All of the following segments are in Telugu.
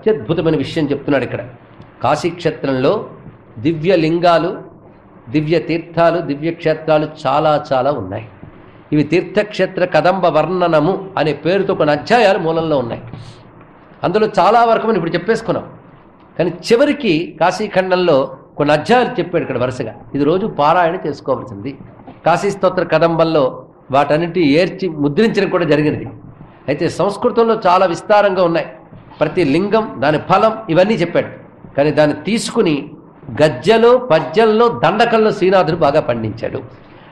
అత్యద్భుతమైన విషయం చెప్తున్నాడు ఇక్కడ. కాశీక్షేత్రంలో దివ్య లింగాలు, దివ్య తీర్థాలు, దివ్యక్షేత్రాలు చాలా చాలా ఉన్నాయి. ఇవి తీర్థక్షేత్ర కదంబ వర్ణనము అనే పేరుతో కొన్ని అధ్యాయాలు మూలంలో ఉన్నాయి. అందులో చాలా వరకు మనం ఇప్పుడు చెప్పేసుకున్నాం. కానీ చివరికి కాశీఖండంలో కొన్ని అధ్యాయాలు చెప్పాడు ఇక్కడ వరుసగా. ఇది రోజు పారాయణ చేసుకోవాల్సింది. కాశీ స్తోత్ర కదంబంలో వాటన్నిటి ఏర్చి ముద్రించడం కూడా జరిగినది. అయితే సంస్కృతంలో చాలా విస్తారంగా ఉన్నాయి. ప్రతి లింగం, దాని ఫలం ఇవన్నీ చెప్పాడు. కానీ దాన్ని తీసుకుని గద్యలో, పద్యంలో, దండకంలో శ్రీనాథుడు బాగా పండించాడు.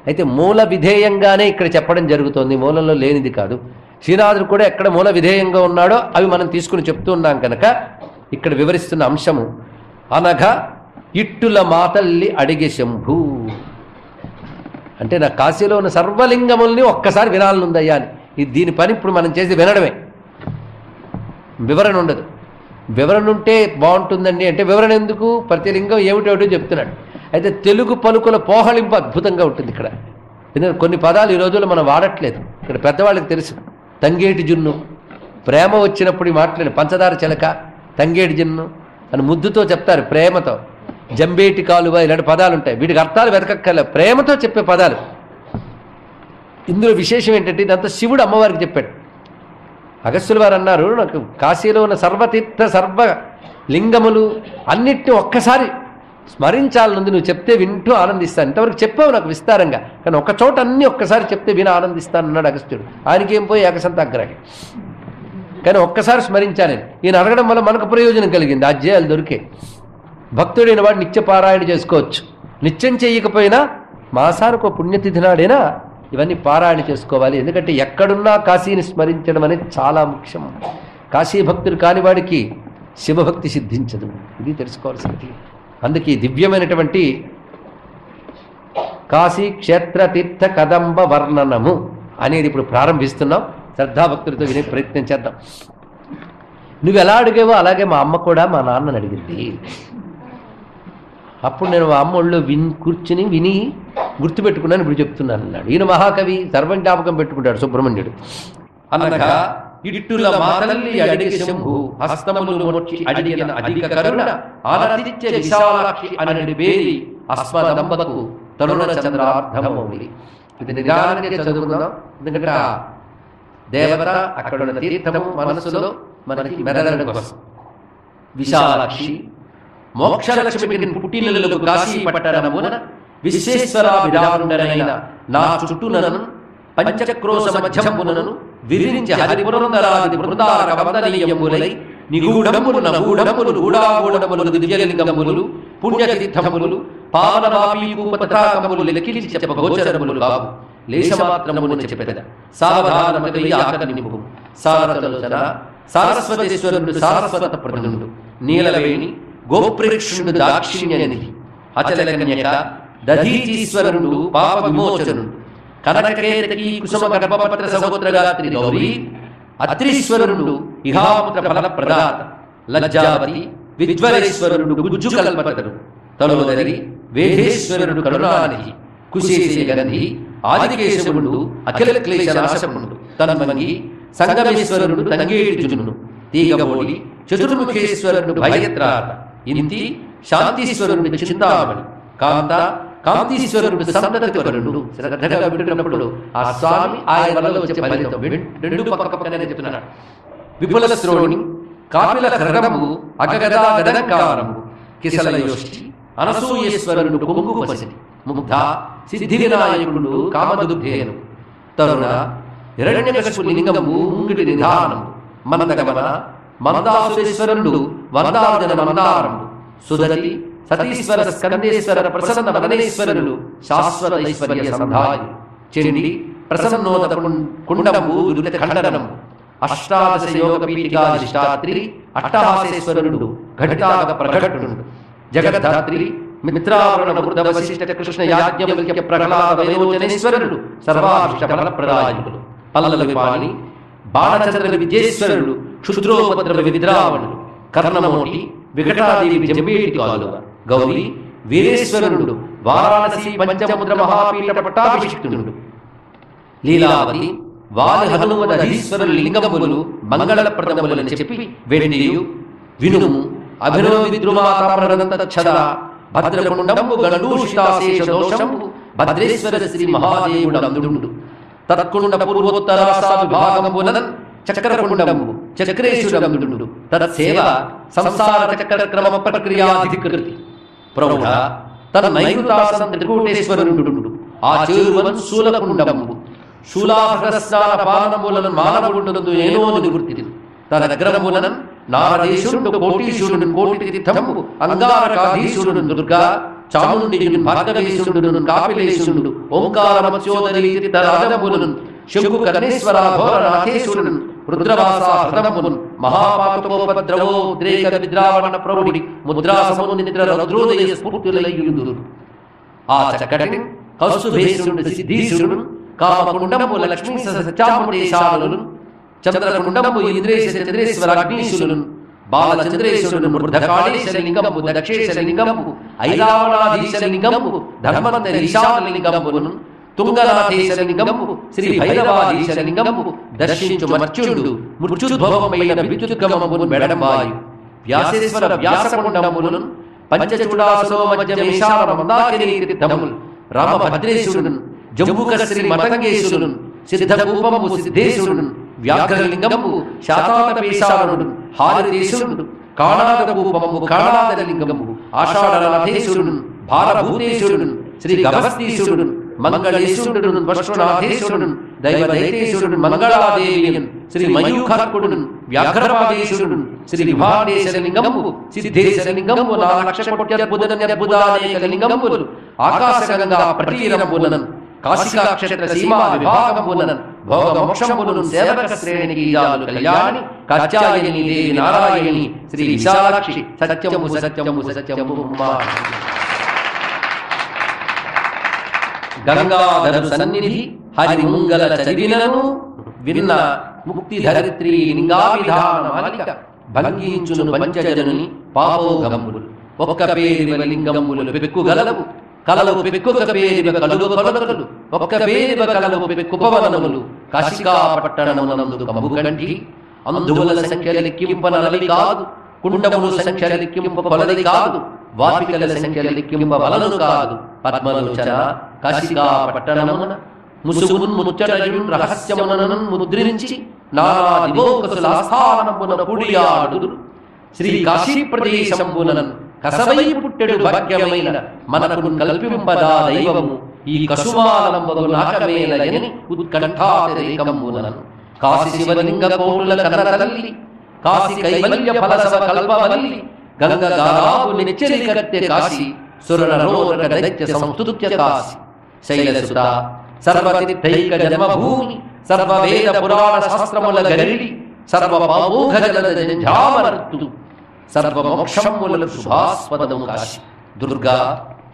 అయితే మూల విధేయంగానే ఇక్కడ చెప్పడం జరుగుతోంది, మూలంలో లేనిది కాదు. శ్రీనాథుడు కూడా ఎక్కడ మూల విధేయంగా ఉన్నాడో అవి మనం తీసుకుని చెప్తూ ఉన్నాం కనుక ఇక్కడ వివరిస్తున్న అంశము అనగా ఇట్టుల మాతల్లి అడిగే శంభు అంటే నా కాశీలో ఉన్న సర్వలింగముల్ని ఒక్కసారి వినాలనుందయ్యా అని. దీని పని ఇప్పుడు మనం చేసి వినడమే, వివరణ ఉండదు. వివరణ ఉంటే బాగుంటుందండి అంటే వివరణ ఎందుకు? ప్రతి లింగం ఏమిటో చెప్తున్నాడు. అయితే తెలుగు పలుకుల పోహళింపు అద్భుతంగా ఉంటుంది ఇక్కడ. ఎందుకంటే కొన్ని పదాలు ఈ రోజుల్లో మనం వాడట్లేదు. ఇక్కడ పెద్దవాళ్ళకి తెలుసు. తంగేటి జున్ను, ప్రేమ వచ్చినప్పుడు మాట్లాడే పంచదార చిలక, తంగేటి జున్ను అని ముద్దుతో చెప్తారు, ప్రేమతో. జంబేటి కాలువ ఇలాంటి పదాలు ఉంటాయి. వీటికి అర్థాలు వెతకక్కర్లే, ప్రేమతో చెప్పే పదాలు. ఇందులో విశేషం ఏంటంటే ఇదంతా శివుడు అమ్మవారికి చెప్పాడు. అగస్త్యుల వారు అన్నారు, నాకు కాశీలో ఉన్న సర్వతీర్థ సర్వ లింగములు అన్నిటిని ఒక్కసారి స్మరించాలనుంది, నువ్వు చెప్తే వింటూ ఆనందిస్తాను. ఇంతవరకు చెప్పావు నాకు విస్తారంగా, కానీ ఒక్క చోట అన్నీ ఒక్కసారి చెప్తే విని ఆనందిస్తాను అన్నాడు అగస్త్యుడు. ఆయనకేం పోయి ఏకసంతాగ్రహి, కానీ ఒక్కసారి స్మరించాను. ఈయన అడగడం వల్ల మనకు ప్రయోజనం కలిగింది. అధ్యాయాలు దొరికే. భక్తుడైన వాడు నిత్య పారాయణ చేసుకోవచ్చు. నిత్యం చేయకపోయినా మాసానికి ఒక పుణ్యతిథి నాడైనా ఇవన్నీ పారాయణ చేసుకోవాలి. ఎందుకంటే ఎక్కడున్నా కాశీని స్మరించడం అనేది చాలా ముఖ్యం. కాశీ భక్తుడు కాని వాడికి శివభక్తి సిద్ధించదు. ఇది తెలుసుకోవాల్సింది. అందుకే దివ్యమైనటువంటి కాశీ క్షేత్ర తీర్థ కదంబ వర్ణనము అనేది ఇప్పుడు ప్రారంభిస్తున్నాం. శ్రద్ధాభక్తులతో వినే ప్రయత్నం చేద్దాం. నువ్వు ఎలా అడిగావో అలాగే మా అమ్మ కూడా మా నాన్నని అడిగింది. అప్పుడు నేను మా అమ్మ ఒళ్ళు కూర్చుని విని గుర్తుపెట్టుకున్నాను, ఇప్పుడు చెప్తున్నాను అన్నాడు. ఈయన మహాకవి, సర్వం జ్ఞాపకం పెట్టుకుంటాడు సుబ్రహ్మణ్యుడు. అనగా ఇట్టుల మాతల్లి అడిగే శంభు హస్తములు మొచ్చి అడిగిన అధిక కరుణ ఆనతిచ్చే విశాలాక్షి అనడి బేరి అస్మదంబకు తరుణ చంద్రార్ధమౌలి. ఇది నిదానంగా చదువుకుందాం. ఎందుకంటే దేవత అక్కడ ఉన్న తీర్థము మనసులో మనకి మెదలడం కోసం. విశాలాక్షి మోక్షలక్ష్మికి పుట్టినలకు కాశీ పట్టణమున విశ్వేశ్వరాభిరాముడనైన నా చుట్టూనను పంచక్రోశ మధ్యమునను విరించి హరిపురందరాది బృందార వందనీయములై నిగూఢములు నగూఢములు గూఢాగూఢములు దివ్యలింగములు పుణ్యతీర్థములు పావనమాపీకూపతాకములు లెక్కించి చెప్పగోచరములు కావు. లేశమాత్రమును చెప్పెద సావధానమగై ఆకనింపు సారతలోచన సారస్వతేశ్వరుడు సారస్వత ప్రజనుడు నీలవేణి గోప్రేక్షుడు దాక్షిణ్యనిధి అచలకన్యక దధీచీశ్వరుడు పాప విమోచనుడు కనకకేతకీ కుసుమ గర్భపత్ర సహోదరగాత్రి గౌరీ అత్రీశ్వరుడు ఇహాపుత్ర ఫల ప్రదాత లజ్జావతి విజ్వరేశ్వరుడు గుజ్జు కల్పతరు తలోదరి వేధేశ్వరుడు కరుణానిధి కుశేశే గంధి ఆదికేశవుడు అఖిల క్లేశ నాశముడు తన్మంగి సంగమేశ్వరుడు తంగేటి జునుడు తీగబోడి చతుర్ముఖేశ్వరుడు భయత్రాత ఇంతి శాంతీశ్వరుడు చింతామణి కాంత కాంతీశ్వరుడు సంతతివరుడు. శ్రద్ధగా వింటున్నప్పుడు ఆ స్వామి ఆయన వల్ల వచ్చే ఫలితం రెండు పక్కనే చెప్తున్నాడు. విపుల శ్రోణి కాపిల ఖడ్గము అగగదా గదకారము కిసలయోష్టి అనసూయేశ్వరుడు కొంగు పసిడి ముగ్ధ సిద్ధి వినాయకుడు కామదుగ్ధేను తరుణ హిరణ్యకశిపు లింగము ముంగిడి నిధానము మందగమన మందాసురేశ్వరుడు వందార్జన మందారము సుదతి సతీశ్వర స్కందేశ్వర ప్రసన్న వదనేశ్వరుడు శాశ్వత ఐశ్వర్య సంధాయి చెండి ప్రసన్నోద కుండము ఖండనము అష్టాదశ యోగ పీఠికాధిష్టాత్రి అట్టహాసేశ్వరుడు ఘటితాగ ప్రకటుడు జగద్ధాత్రి మిత్రావరణ వృద్ధ వశిష్ఠ కృష్ణ యాజ్ఞవల్క్య ప్రహ్లాద వయోజనేశ్వరుడు సర్వాభిష్ట ఫలప్రదాయకుడు పల్లల విపాణి బాణచంద్ర విజయేశ్వరుడు క్షుద్రోపద్రవ విద్రావణుడు కర్ణమోటి వికటాదేవి జంబేటి కాలువ గౌరీ వీరేశ్వరుడు వారాణసి పంచముద్ర మహాపీఠ పట్టాభిషిక్తుడు లీలావతి వాలి హనుమదీశ్వరులు లింగములు మంగళప్రదములని చెప్పి వెండియు వినుము అభినవ విద్రుమాతామరంతచ్చద భద్రకుండంబు గండూషితాశేష దోషంబు భద్రేశ్వర శ్రీ మహాదేవుడందుడు తత్కుండ పూర్వోత్తరాసా విభాగంబునన్ చక్రకుండంబు చక్రేశ్వరందుడు తత్సేవ సంసార చక్రక్రమ ప్రక్రియాధికృతి ప్రౌఢ తన్నైరుతాసం త్రికూటేశ్వరుడు ఆ చేరువన్ శూలకుండంబు శూలాభ్రస్నాన పానములను మానవుండునందు ఏనో నివృత్తి తదగ్రమునన్ నారదేశుడు కోటీశుడు కోటి తీర్థంబు అంగారకాధీశుడు దుర్గా చాముండియుడు భార్గవేశుడు కాపిలేశుడు ఓంకారమత్యోదరీ తీర్థరాజములను శంభు కర్ణేశ్వర ఘోరనాథేశుడు రుద్రవాస హృదమును మహాపాతకోపద్రవోద్రేక విద్రావణ ప్రౌఢి ముద్రాసమునిద్ర రుద్రోదయ స్ఫూర్తులయుడు ఆ చక్కటిని కౌస్తుభేశుడు సిద్ధీశుడు కామకుండము లక్ష్మీ సత్యాముడేశాలను చంద్రకుండము ఇంద్రేశ చంద్రేశ్వర అగ్నీశులను బాలచంద్రేశ్వరుడు మృధకాళేశలింగము దక్షేశలింగము ఐరావణాధీశలింగము ధర్మంతరీశాలింగమును తుంగనాథేశలింగము శ్రీ భైరవాధీశలింగము దర్శించు మర్చుడు మృత్యుద్భవమైన విద్యుద్గమమును మెడమాయు వ్యాసేశ్వర వ్యాసకుండములను పంచచూడాసో మధ్యమేశాన మందాకినీ తీర్థములు రామభద్రేశుడు జంబుక శ్రీ మతంగేశుడు సిద్ధకూపము సిద్ధేశుడు వ్యాఘ్రలింగము శాతాతపేశారుడు హారదేశుడు కాణాదకూపము కాణాదలింగము ఆషాఢనాథేశుడు భారభూతేశుడు శ్రీ గభస్తీశుడు మంగళేశుడు పశ్వనాథేశుడు దైవదైతేశుడు మంగళాదేవియన్ శ్రీ మయూఖర్కుడు వ్యాఘ్రపాదేశుడు శ్రీ విభాటేశలింగము సిద్ధేశలింగము నాక్షకోట్యద్భుతనిర్భుతానేకలింగములు ఆకాశగంగా ప్రతీరంబునన్ కాశికాక్షేత్ర సీమా విభాగమునన్ భోగమోక్షములను సేవక శ్రేణికి ఇయాలు కళ్యాణి కాత్యాయని దేవి నారాయణి శ్రీ విశాలాక్షి సత్యము సత్యము సత్యము గంగాధరు సన్నిధి హరి ముంగల చదివినను విన్న ముక్తి ధరిత్రి లింగావిధాన మాలిక భంగించును పంచజనుని పాపోగములు ఒక్క పేరివ లింగములు పెక్కుగలవు కలలు పెక్కుక పేరివ కలులు కొలకలు ఒక్క పేరివ కలలు పెక్కుపవనములు కాశికా పట్టణమునందు కముగంటి అందువల సంఖ్య లెక్కింపనలవి కాదు కుండములు సంఖ్య లెక్కింప కొలది కాదు వాపికల సంఖ్య లెక్కింప వలను కాదు పద్మలోచన కాశికా పట్టణమున ముసుగున్ ముచ్చటయున్ రహస్యమునను ముద్రించి నానా దివోకసులాస్థానమున పుడియాడు శ్రీ కాశీ ప్రదేశంబునన్ కసవై పుట్టెడు భాగ్యమైన మనకు కల్పింపదా దైవము ఈ కసుమాలంబగు నాకమేలయని ఉత్కంఠాతిరేకంబునన్ కాశీ శివలింగ కోటుల కన్నర తల్లి కాశీ కైవల్య ఫలసవ కల్పవల్లి గంగ గారాపు నెచ్చరి కట్టె కాశీ సురనరోరక దైత్య సంస్తుత్య కాశీ శైలసుత సర్వతీర్థైక జన్మభూమి సర్వవేద పురాణ శాస్త్రముల గరిడి సర్వ పామోఘ జలద జంఝామరత్తు సర్వమోక్షముల శుభాస్పదము కాశీ దుర్గా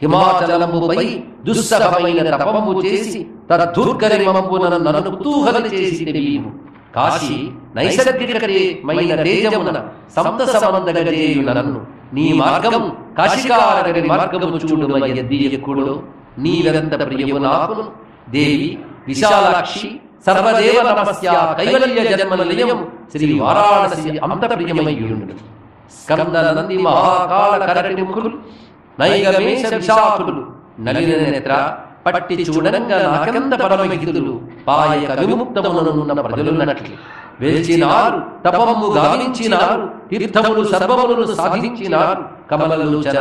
హిమాచలముపై దుస్సహమైన తపము చేసి తద్దుర్గరిమంబున నన్ను కుతూహలి చేసి తెలియము కాశీ నైసర్గికమైన తేజమున సంతసమందగజేయు నన్ను నీ మార్గం కాశికారగని మార్గము చూడుమయ్యెక్కుడో నీవెంత ప్రియము నాకును దేవి విశాలాక్షి సర్వదేవ నమస్య కైవల్య జన్మనిలయము శ్రీ వారాణసి అంత ప్రియమయ్యుండు స్కంద నంది మహాకాళ కరటి ముఖులు నైగమేశ విశాఖులు నలిన నేత్ర పట్టి చూడంగా నాకెంత పరమహితులు పాయక విముక్తముననున్న ప్రజలున్నట్లు వేచినారు తపము గావించినారు తీర్థములు సర్వములను సాధించినారు కమలలోచన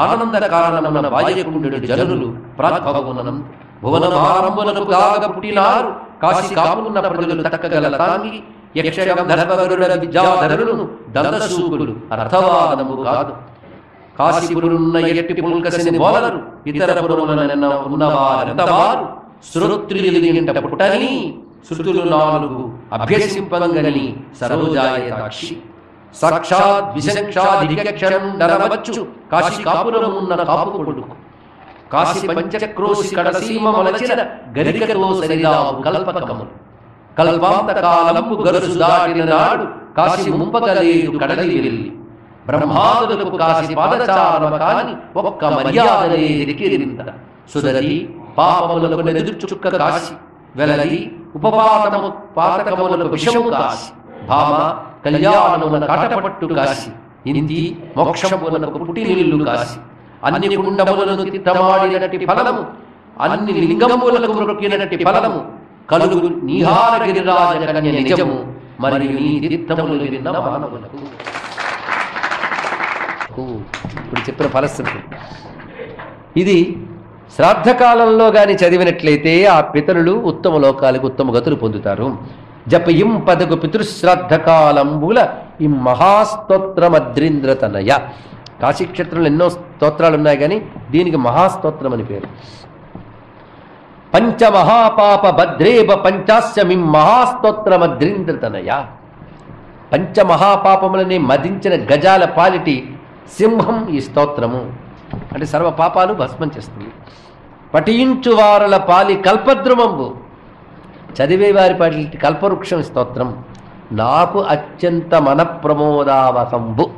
ఆనంద కారణమున బాయకుండు జనులు ప్రాద్భవమునం భువన భారములకు గాగ పుట్టినారు కాశీ కాపున్న ప్రజలు తక్కగల తాంగి యక్షగంధర్వరుడ విద్యాధరులను దండసూకులు అర్థవాదము కాదు కాశీపురున్న ఎట్టి పుల్కసిని బోలరు ఇతర పురములన ఉన్నవారెంతవారు శ్రోత్రియులింట పుట్టని శృతులు నాలుగు అభ్యసింపంగని సరోజాయతాక్షి సాక్షాత్ విశంక్షాధిక్షరం డరవచ్చు కాశీ కాపురమున్న కాపు కొడుకు కాశీ పంచక్రోశి కడసీమ మొలచిన గరికతో సరిదావు కల్పకములు కల్పాంత కాలంపు గరుసు దాటిన నాడు కాశీ ముంపగలేదు కడలి వెళ్ళి బ్రహ్మాదులకు కాశీ పాదచారణ కాని ఒక్క మర్యాదలే దిక్కిరింత సుదరి పాపములకు నెదుర్చుక్క కాశీ వెలది పాతకములకు విషము కాశి భామ కళ్యాణమున కాటపట్టు కాశి ఇంది మోక్షమునకు పుట్టినిల్లు కాసి అన్ని కుండములను తీర్థమాడినట్టి ఫలము అన్ని లింగములకు మొక్కినట్టి ఫలము కలుగు నీహారగిరిరాజ కన్య నిజము మరియు నీ తీర్థములు విన్న మానవులకు. ఇప్పుడు చెప్పిన ఫలశ్రుతి ఇది. శ్రాద్ధకాలంలో గాని చదివినట్లయితే ఆ పితరులు ఉత్తమ లోకాలకు ఉత్తమ గతులు పొందుతారు. జపయింపదగు పితృశ్రాద్ధకాలంబుల ఈ మహాస్తోత్రమద్రీంద్రతనయ. కాశీక్షేత్రంలో ఎన్నో స్తోత్రాలు ఉన్నాయి కానీ దీనికి మహాస్తోత్రం అని పేరు. పంచమహాపాప భద్రేబ పంచాస్యమి మహాస్తోత్రమద్రీంద్రతనయ. పంచమహాపాపములని మదించిన గజాల పాలిటి సింహం ఈ స్తోత్రము. అంటే సర్వ పాపాలు భస్మం చేస్తుంది. పఠించు వారల పాలి కల్పద్రుమంబు. చదివే వారి పాటి కల్పవృక్షం స్తోత్రం. నాకు అత్యంత మనప్రమోదావకంబు.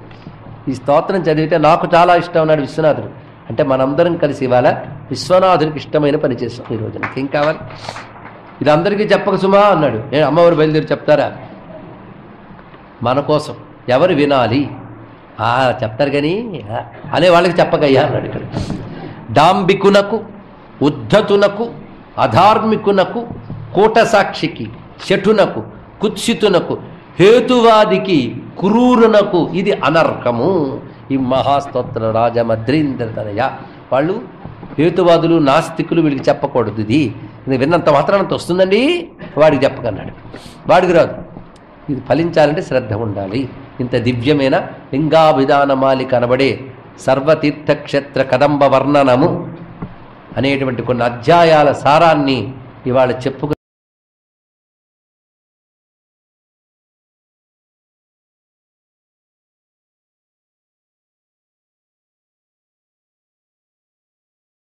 ఈ స్తోత్రం చదివితే నాకు చాలా ఇష్టం అన్నాడు విశ్వనాథుడు. అంటే మనందరం కలిసి ఇవాళ విశ్వనాథుడికి ఇష్టమైన పని చేస్తాం ఈ రోజున. ఏం కావాలి? ఇది అందరికీ చెప్పక సుమా అన్నాడు. అమ్మవారు బయలుదేరి చెప్తారా? మన కోసం ఎవరు వినాలి? చెప్తారు కానీ అనే వాళ్ళకి చెప్పకయ్యా అన్నాడు ఇక్కడ. డాంబికునకు, ఉద్ధతునకు, అధార్మికునకు, కూటసాక్షికి, శఠునకు, కుత్సితునకు, హేతువాదికి, క్రూరునకు ఇది అనర్హము. ఈ మహాస్తోత్ర రాజమద్రీంద్రతనయ. వాళ్ళు హేతువాదులు, నాస్తికులు వీడికి చెప్పకూడదు. ఇది విన్నంత మాత్రానంత వస్తుందండి వాడికి చెప్పకన్నాడు. వాడికి రాదు. ఇది ఫలించాలంటే శ్రద్ధ ఉండాలి. ఇంత దివ్యమైన లింగాభిధానమాలి కనబడే సర్వతీర్థక్షేత్ర కదంబ వర్ణనము అనేటువంటి కొన్ని అధ్యాయాల సారాన్ని ఇవాళ చెప్పుకు